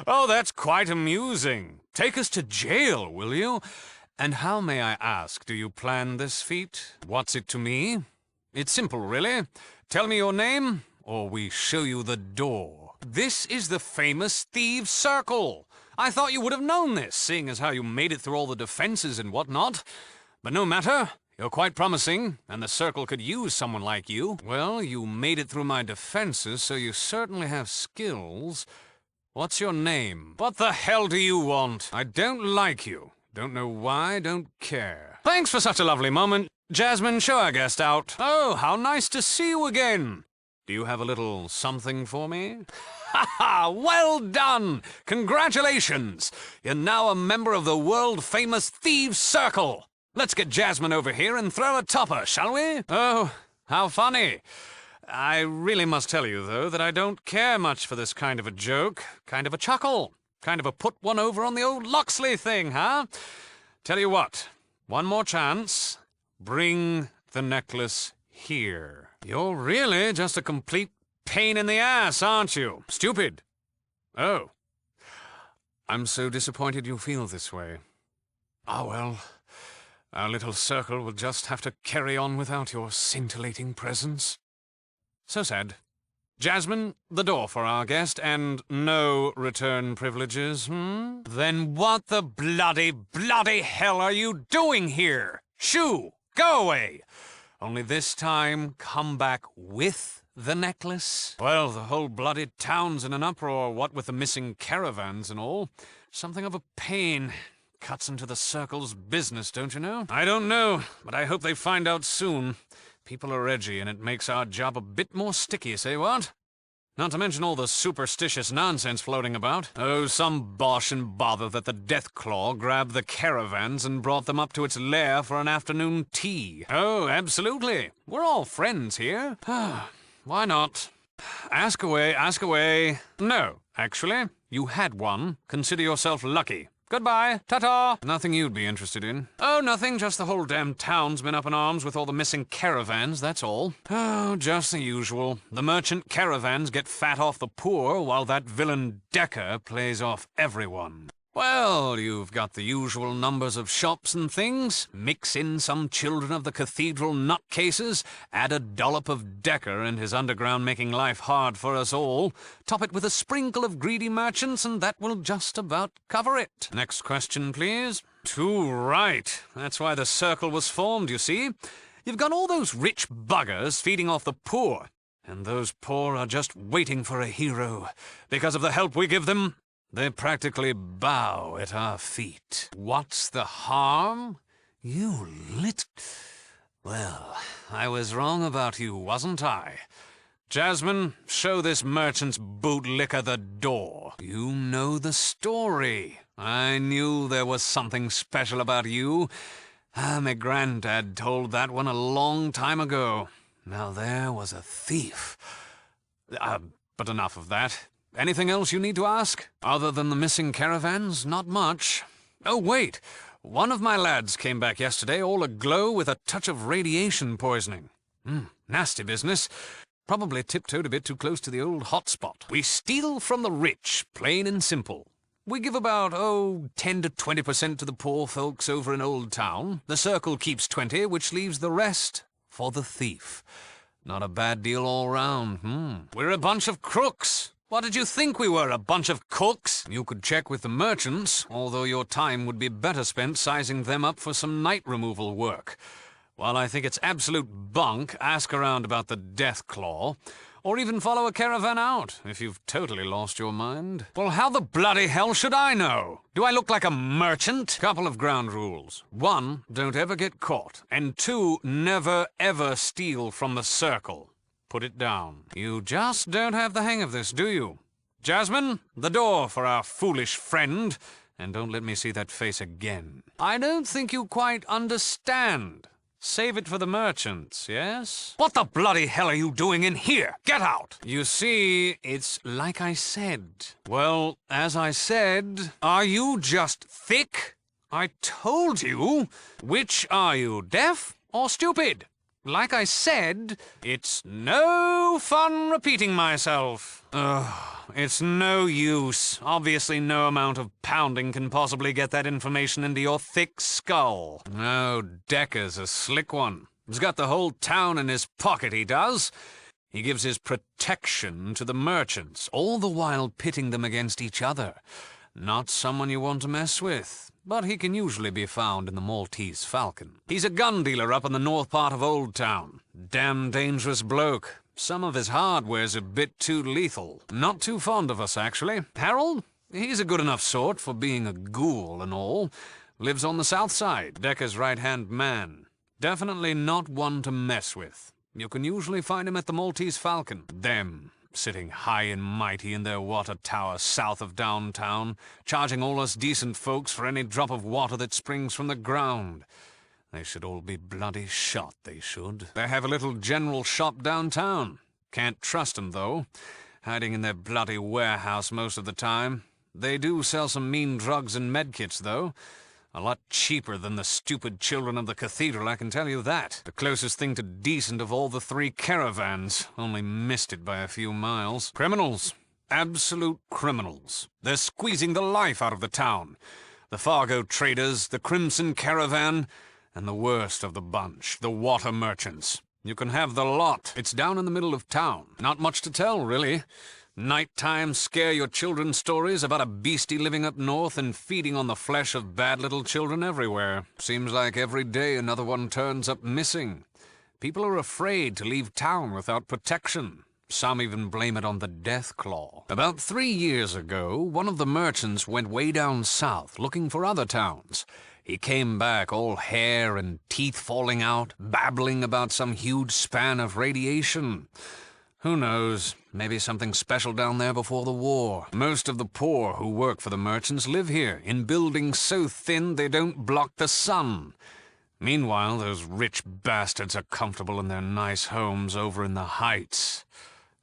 Oh, that's quite amusing. Take us to jail, will you? And how, may I ask, do you plan this feat? What's it to me? It's simple, really. Tell me your name, or we show you the door. This is the famous Thieves' Circle. I thought you would have known this, seeing as how you made it through all the defenses and whatnot. But no matter, you're quite promising, and the Circle could use someone like you. Well, you made it through my defenses, so you certainly have skills. What's your name? What the hell do you want? I don't like you. Don't know why, don't care. Thanks for such a lovely moment. Jasmine, show our guest out. Oh, how nice to see you again. Do you have a little something for me? Ha ha! Well done! Congratulations! You're now a member of the world-famous Thieves' Circle. Let's get Jasmine over here and throw a topper, shall we? Oh, how funny. I really must tell you, though, that I don't care much for this kind of a joke. Kind of a chuckle. Kind of a put one over on the old Loxley thing, huh? Tell you what, one more chance. Bring the necklace here. You're really just a complete pain in the ass, aren't you? Stupid. Oh. I'm so disappointed you feel this way. Ah, well, our little circle will just have to carry on without your scintillating presence. So sad. Jasmine, the door for our guest, and no return privileges, Then what the bloody hell are you doing here? Shoo! Go away! Only this time, come back with The necklace? Well, the whole bloody town's in an uproar, what with the missing caravans and all. Something of a pain. Cuts into the Circle's business, don't you know? I don't know, but I hope they find out soon. People are edgy, and it makes our job a bit more sticky, say what? Not to mention all the superstitious nonsense floating about. Oh, some bosh and bother that the Deathclaw grabbed the caravans and brought them up to its lair for an afternoon tea. Oh, absolutely. We're all friends here. Why not? Ask away, ask away. No, actually, you had one. Consider yourself lucky. Goodbye. Ta-ta. Nothing you'd be interested in. Oh, nothing. Just the whole damn town's been up in arms with all the missing caravans, that's all. Oh, just the usual. The merchant caravans get fat off the poor, while that villain Decker plays off everyone. Well, you've got the usual numbers of shops and things. Mix in some children of the cathedral nutcases, add a dollop of Decker and his underground making life hard for us all, top it with a sprinkle of greedy merchants, and that will just about cover it. Next question, please. Too right. That's why the Circle was formed, you see. You've got all those rich buggers feeding off the poor, and those poor are just waiting for a hero. Because of the help we give them, they practically bow at our feet. What's the harm? You Well, I was wrong about you, wasn't I? Jasmine, show this merchant's bootlicker the door. You know the story. I knew there was something special about you. My granddad told that one a long time ago. Now there was a thief. But enough of that. Anything else you need to ask? Other than the missing caravans? Not much. Oh, wait. One of my lads came back yesterday all aglow with a touch of radiation poisoning. Nasty business. Probably tiptoed a bit too close to the old hotspot. We steal from the rich, plain and simple. We give about, 10 to 20% to the poor folks over in Old Town. The Circle keeps 20, which leaves the rest for the thief. Not a bad deal all round, We're a bunch of crooks. What did you think we were, a bunch of cooks? You could check with the merchants, although your time would be better spent sizing them up for some night removal work. While I think it's absolute bunk, ask around about the Deathclaw, or even follow a caravan out, if you've totally lost your mind. Well, how the bloody hell should I know? Do I look like a merchant? Couple of ground rules. 1, don't ever get caught, and 2, never ever steal from the Circle. Put it down. You just don't have the hang of this, do you? Jasmine, the door for our foolish friend, and don't let me see that face again. I don't think you quite understand. Save it for the merchants, yes? What the bloody hell are you doing in here? Get out! You see, it's like I said. Well, as I said, are you just thick? I told you. Which are you, deaf or stupid? Like I said, it's no fun repeating myself. It's no use. Obviously no amount of pounding can possibly get that information into your thick skull. No, Decker's a slick one. He's got the whole town in his pocket, he does. He gives his protection to the merchants, all the while pitting them against each other. Not someone you want to mess with. But he can usually be found in the Maltese Falcon. He's a gun dealer up in the north part of Old Town. Damn dangerous bloke. Some of his hardware's a bit too lethal. Not too fond of us, actually. Harold? He's a good enough sort for being a ghoul and all. Lives on the south side. Decker's right-hand man. Definitely not one to mess with. You can usually find him at the Maltese Falcon. Them. Sitting high and mighty in their water tower south of downtown, charging all us decent folks for any drop of water that springs from the ground. They should all be bloody shot, they should. They have a little general shop downtown. Can't trust 'em, though. Hiding in their bloody warehouse most of the time. They do sell some mean drugs and medkits, though. A lot cheaper than the stupid children of the cathedral, I can tell you that. The closest thing to decent of all the 3 caravans, only missed it by a few miles. Criminals. Absolute criminals. They're squeezing the life out of the town. The Fargo traders, the Crimson Caravan, and the worst of the bunch, the water merchants. You can have the lot. It's down in the middle of town. Not much to tell, really. Nighttime scare-your-children stories about a beastie living up north and feeding on the flesh of bad little children everywhere. Seems like every day another one turns up missing. People are afraid to leave town without protection. Some even blame it on the death claw. About 3 years ago, one of the merchants went way down south looking for other towns. He came back all hair and teeth falling out, babbling about some huge span of radiation. Who knows? Maybe something special down there before the war. Most of the poor who work for the merchants live here, in buildings so thin they don't block the sun. Meanwhile, those rich bastards are comfortable in their nice homes over in the heights.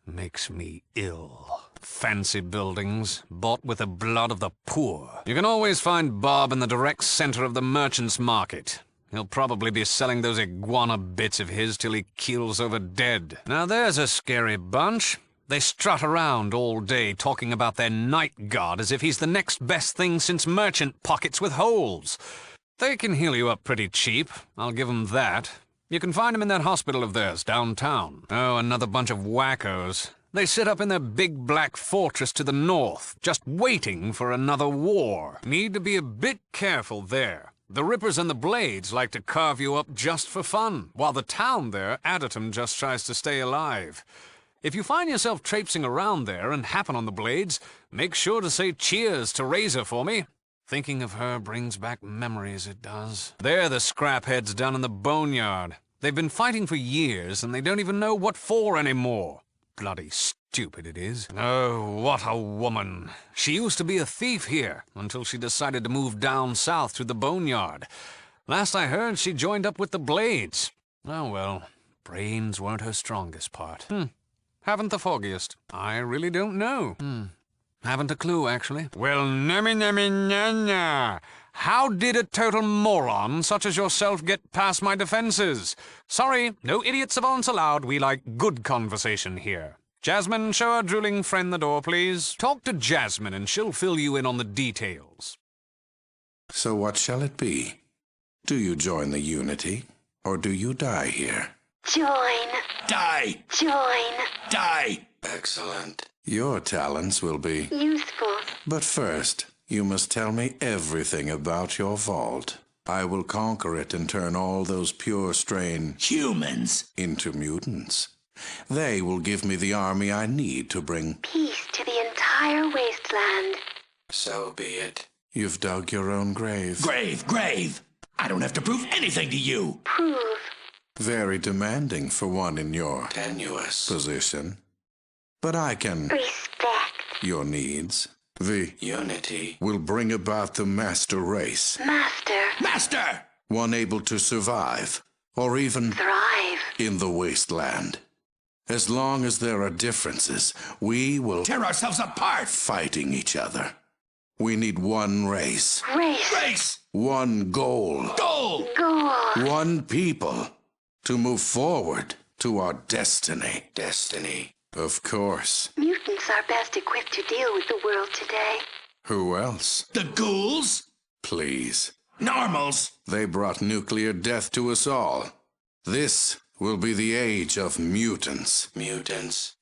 Makes me ill. Fancy buildings, bought with the blood of the poor. You can always find Bob in the direct center of the merchant's market. He'll probably be selling those iguana bits of his till he keels over dead. Now there's a scary bunch. They strut around all day talking about their night guard as if he's the next best thing since merchant pockets with holes. They can heal you up pretty cheap, I'll give 'em that. You can find 'em in that hospital of theirs downtown. Oh, another bunch of wackos. They sit up in their big black fortress to the north, just waiting for another war. Need to be a bit careful there. The Rippers and the Blades like to carve you up just for fun, while the town there, Adderton, just tries to stay alive. If you find yourself traipsing around there and happen on the Blades, make sure to say cheers to Razor for me. Thinking of her brings back memories, it does. They're the scrapheads down in the boneyard. They've been fighting for years, and they don't even know what for anymore. Bloody stupid it is. Oh, what a woman. She used to be a thief here, until she decided to move down south to the boneyard. Last I heard, she joined up with the Blades. Oh well, brains weren't her strongest part. Haven't the foggiest. I really don't know. Haven't a clue, actually. Well, nemmy, how did a total moron such as yourself get past my defenses? Sorry, no idiot savants allowed. We like good conversation here. Jasmine, show our drooling friend the door, please. Talk to Jasmine and she'll fill you in on the details. So what shall it be? Do you join the Unity, or do you die here? Join. Die! Join. Die! Excellent. Your talents will be Useful. But first, you must tell me everything about your vault. I will conquer it and turn all those pure strain humans into mutants. They will give me the army I need to bring Peace to the entire wasteland. So be it. You've dug your own grave. Grave! I don't have to prove anything to you! Prove. Very demanding for one in your Tenuous position. But I can Respect. your needs. The Unity. will bring about the master race. Master! One able to survive, or even Thrive. in the wasteland. As long as there are differences, we will Tear ourselves apart! fighting each other. We need one race, Race. one goal, Goal! one people to move forward to our destiny. Of course. Mutants are best equipped to deal with the world today. Who else? The ghouls? Please. Normals? They brought nuclear death to us all. This will be the age of mutants.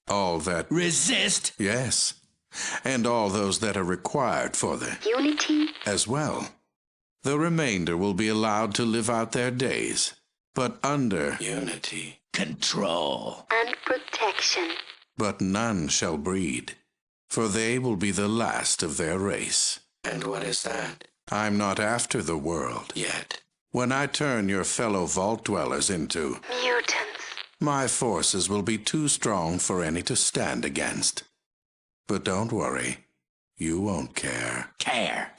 All that... Resist? Yes. And all those that are required for the... Unity. as well. The remainder will be allowed to live out their days, but under... Unity. Control. And protection. But none shall breed, for they will be the last of their race. And what is that? I'm not after the world. Yet. When I turn your fellow vault dwellers into... Mutants. my forces will be too strong for any to stand against. But don't worry, you won't care. Care.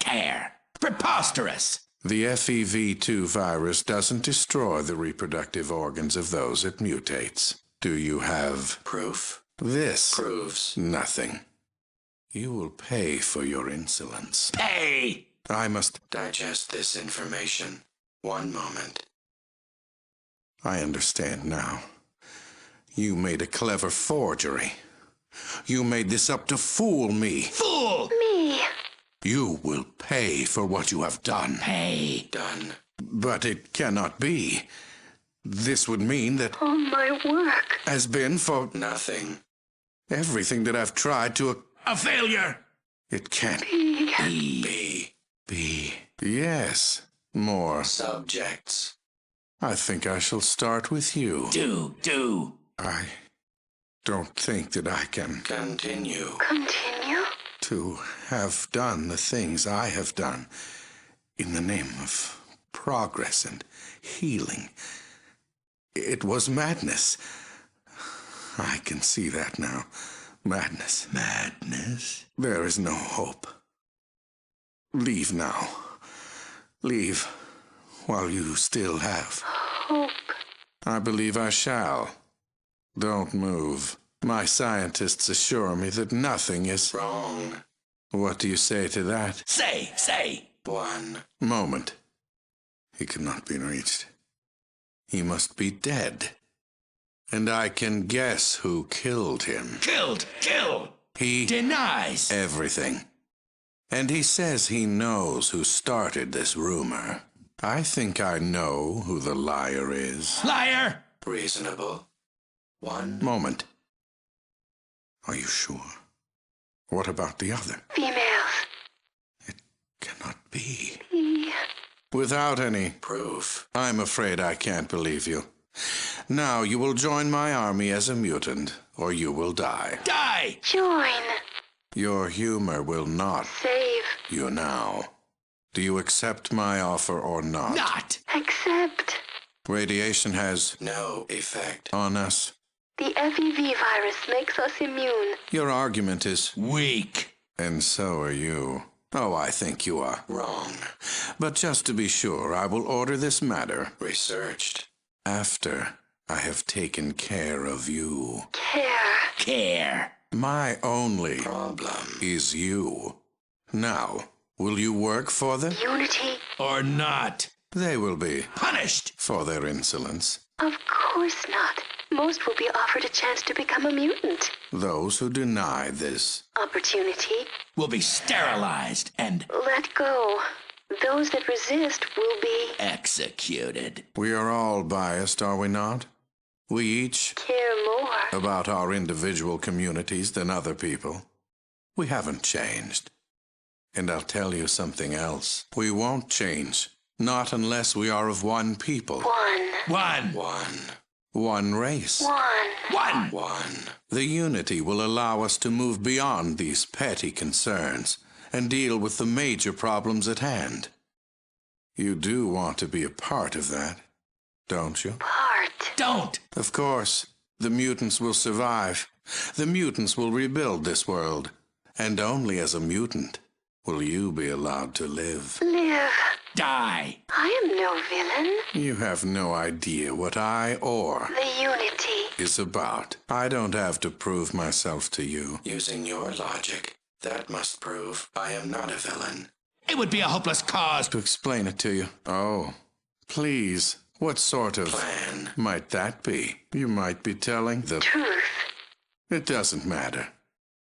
Preposterous! The FEV2 virus doesn't destroy the reproductive organs of those it mutates. Do you have... Proof? This Proves. nothing. You will pay for your insolence. Pay! I must... Digest this information. One moment. I understand now. You made a clever forgery. You made this up to fool me. Fool! Me. You will pay for what you have done. Pay. Done. But it cannot be. This would mean that All my work. has been for Nothing. everything that I've tried to... A failure! It can't Be. be. Yes, more. Subjects. I think I shall start with you. Do. I don't think that I can Continue. Continue? to have done the things I have done in the name of progress and healing. It was madness. I can see that now. Madness. Madness? There is no hope. Leave now. Leave while you still have. Hope. I believe I shall. Don't move. My scientists assure me that nothing is... Wrong. What do you say to that? Say. 1. Moment. He cannot be reached. He must be dead. And I can guess who killed him. Killed. He Denies. everything. And he says he knows who started this rumor. I think I know who the liar is. Liar. Reasonable. 1. Moment. Are you sure? What about the other? Females. It cannot be. He... Without any Proof. I'm afraid I can't believe you. Now you will join my army as a mutant, or you will die. Die. Join. Your humor will not Save. you now. Do you accept my offer or not? Not. Accept. Radiation has No effect. on us. The FEV virus makes us immune. Your argument is, Weak. and so are you. Oh, I think you are. Wrong. But just to be sure, I will order this matter Researched. after I have taken care of you. Care. My only Problem. is you. Now, will you work for them? Unity? Or not. They will be, Punished. for their insolence. Of course not. Most will be offered a chance to become a mutant. Those who deny this. Opportunity. Will be sterilized and Let go. Those that resist will be... executed. We are all biased, are we not? We each care more. about our individual communities than other people. We haven't changed. And I'll tell you something else. We won't change. Not unless we are of one people. One. One race. One. The unity will allow us to move beyond these petty concerns and deal with the major problems at hand. You do want to be a part of that, don't you? Part. Don't. Of course. The mutants will survive. The mutants will rebuild this world. And only as a mutant will you be allowed to live. Live. Die. I am no villain. You have no idea what I or The unity. is about. I don't have to prove myself to you. Using your logic, that must prove I am not a villain. It would be a hopeless cause. To explain it to you. Oh, please. What sort of Plan. might that be? You might be telling the... Truth. It doesn't matter.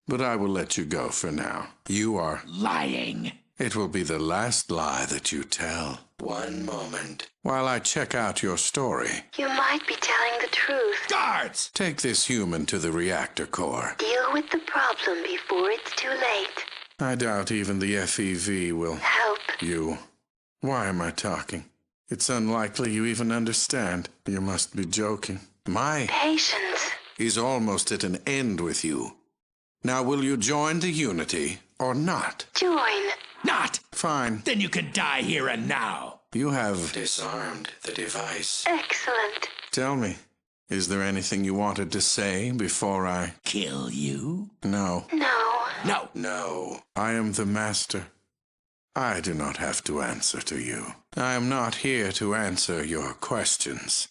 But I will let you go for now. You are... Lying. It will be the last lie that you tell. 1 moment. While I check out your story, You might be telling the truth. Guards! take this human to the reactor core. Deal with the problem before it's too late. I doubt even the FEV will... Help. You. Why am I talking? It's unlikely you even understand. You must be joking. My Patience. is almost at an end with you. Now will you join the unity or not? Join. Not. Fine. Then you can die here and now. You have... Disarmed the device. Excellent. Tell me, is there anything you wanted to say before I... Kill you? No. No. No. No. I am the master. I do not have to answer to you. I am not here to answer your questions.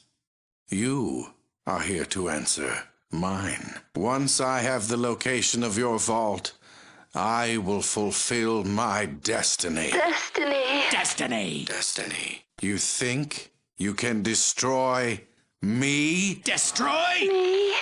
You are here to answer mine. Once I have the location of your vault, I will fulfill my destiny. Destiny. Destiny. Destiny. You think you can destroy me? Destroy? Me.